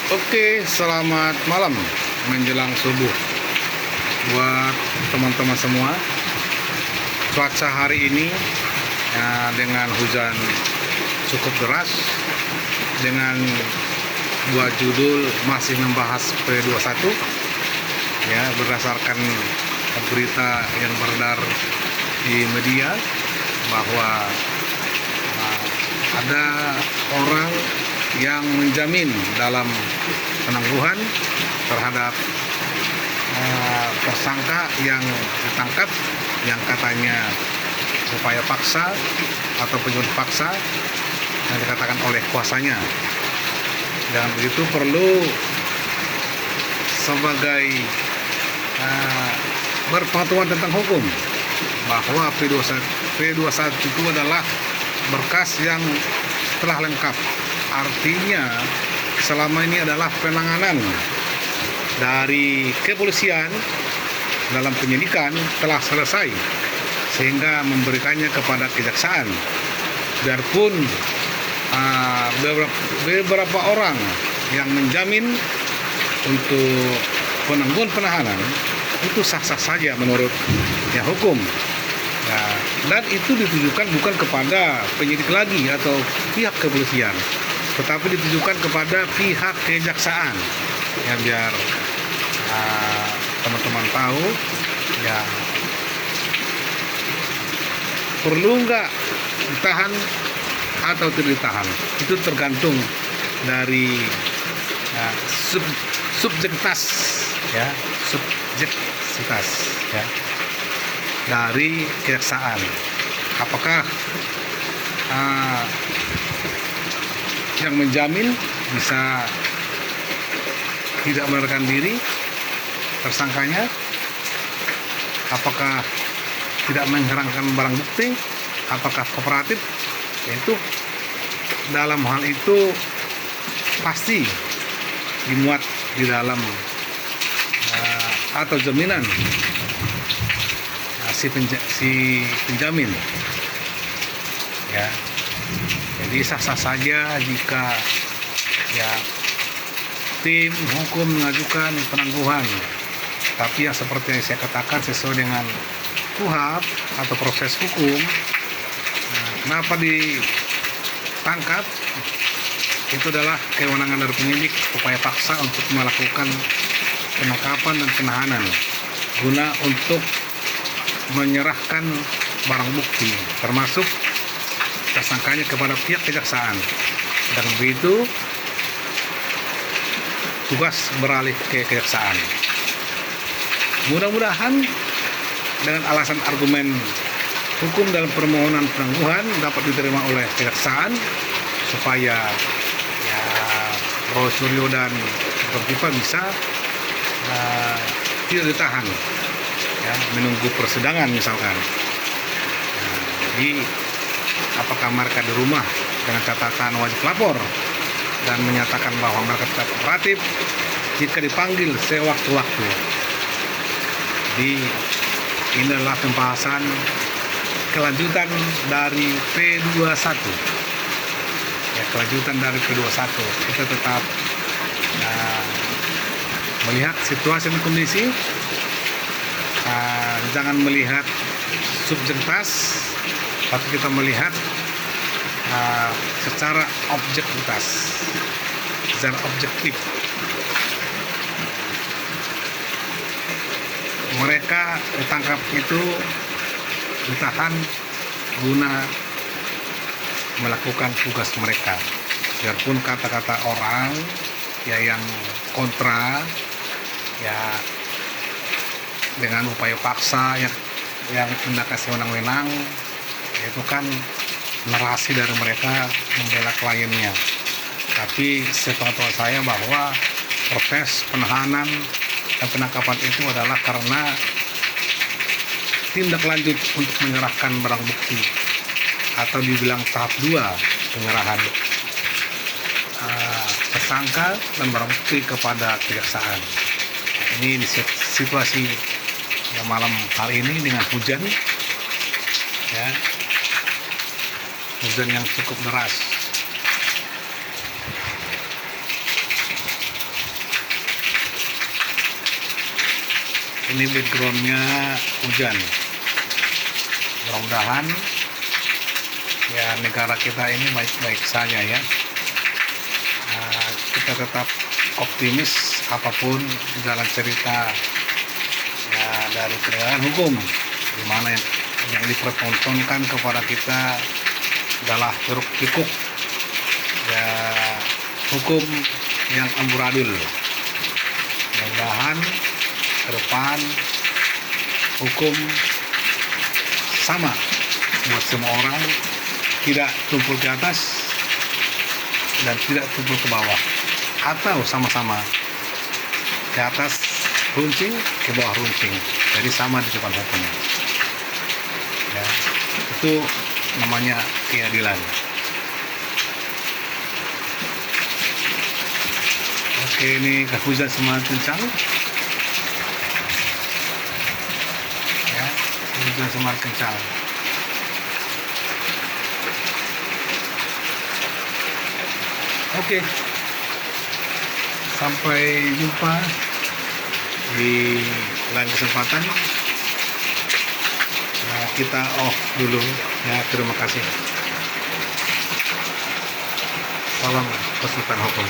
Oke, selamat malam menjelang subuh buat teman-teman semua. Cuaca hari ini dengan hujan cukup deras, dengan buat judul masih membahas P21 ya, berdasarkan berita yang beredar di media bahwa ada orang yang menjamin dalam penangguhan terhadap tersangka yang ditangkap yang katanya upaya paksa atau penyuruh paksa yang dikatakan oleh kuasanya. Dan begitu perlu sebagai berpengetahuan tentang hukum bahwa P21 itu adalah berkas yang telah lengkap. Artinya selama ini adalah penanganan dari kepolisian dalam penyidikan telah selesai sehingga memberikannya kepada kejaksaan. Biarpun beberapa orang yang menjamin untuk penangguhan penahanan itu sah-sah saja menurut hukum. Dan itu ditujukan bukan kepada penyidik lagi atau pihak kepolisian, tetapi ditujukan kepada pihak kejaksaan. Ya, biar teman-teman tahu ya, perlu nggak ditahan atau tidak ditahan, itu tergantung dari subjektivitas ya, dari kejaksaan. Apakah yang menjamin bisa tidak melarikan diri tersangkanya? Apakah tidak menghilangkan barang bukti? Apakah kooperatif? Itu dalam hal itu pasti dimuat di dalam atau jaminan si penjamin ya. Jadi sah-sah saja jika ya tim hukum mengajukan penangguhan, tapi yang seperti yang saya katakan sesuai dengan KUHP atau proses hukum. Kenapa ditangkap? Itu adalah kewenangan dari penyidik, upaya paksa untuk melakukan penangkapan dan penahanan guna untuk menyerahkan barang bukti termasuk tersangkanya kepada pihak kejaksaan, dan begitu tugas beralih ke kejaksaan. Mudah-mudahan dengan alasan argumen hukum dalam permohonan penangguhan dapat diterima oleh kejaksaan supaya ya Roy Suryo dan Dr. bisa tidak ditahan ya, menunggu persidangan misalkan. Jadi apakah mereka di rumah dengan catatan wajib lapor dan menyatakan bahwa mereka tidak kooperatif jika dipanggil sewaktu-waktu. Jadi ini adalah pembahasan kelanjutan dari P21 ya, kelanjutan dari P21. Kita tetap melihat situasi dan kondisi, jangan melihat subjektivitas, tapi kita melihat secara objektivitas, secara objektif. Mereka ditangkap itu ditahan guna melakukan tugas mereka. Biarpun kata-kata orang ya yang kontra ya dengan upaya paksa yang tindakan sewenang-wenang, itu kan narasi dari mereka membela kliennya. Tapi sepengetahuan saya bahwa proses penahanan dan penangkapan itu adalah karena tindak lanjut untuk menyerahkan barang bukti atau dibilang tahap 2 penyerahan tersangka dan barang bukti kepada kejaksaan. Ini di situasi yang malam hari ini dengan hujan ya, hujan yang cukup deras. ini backgroundnya hujan. Mudah-mudahan ya negara kita ini baik-baik saja ya. Kita tetap optimis apapun dalam cerita ya dari penegakan hukum, di mana yang dipertontonkan kepada kita adalah hiruk pikuk ya, hukum yang amburadul. Mudah-mudahan ke depan hukum sama buat semua orang, tidak tumpul ke atas dan tidak tumpul ke bawah, atau sama-sama ke atas runcing, ke bawah runcing, jadi sama di depan hukum ya. Itu namanya keadilan. Oke, ini hujan semakin kencang ya, hujan semakin kencang. Oke, sampai jumpa di lain kesempatan. Nah, kita off dulu ya. Terima kasih. Salam kesulitan hukum.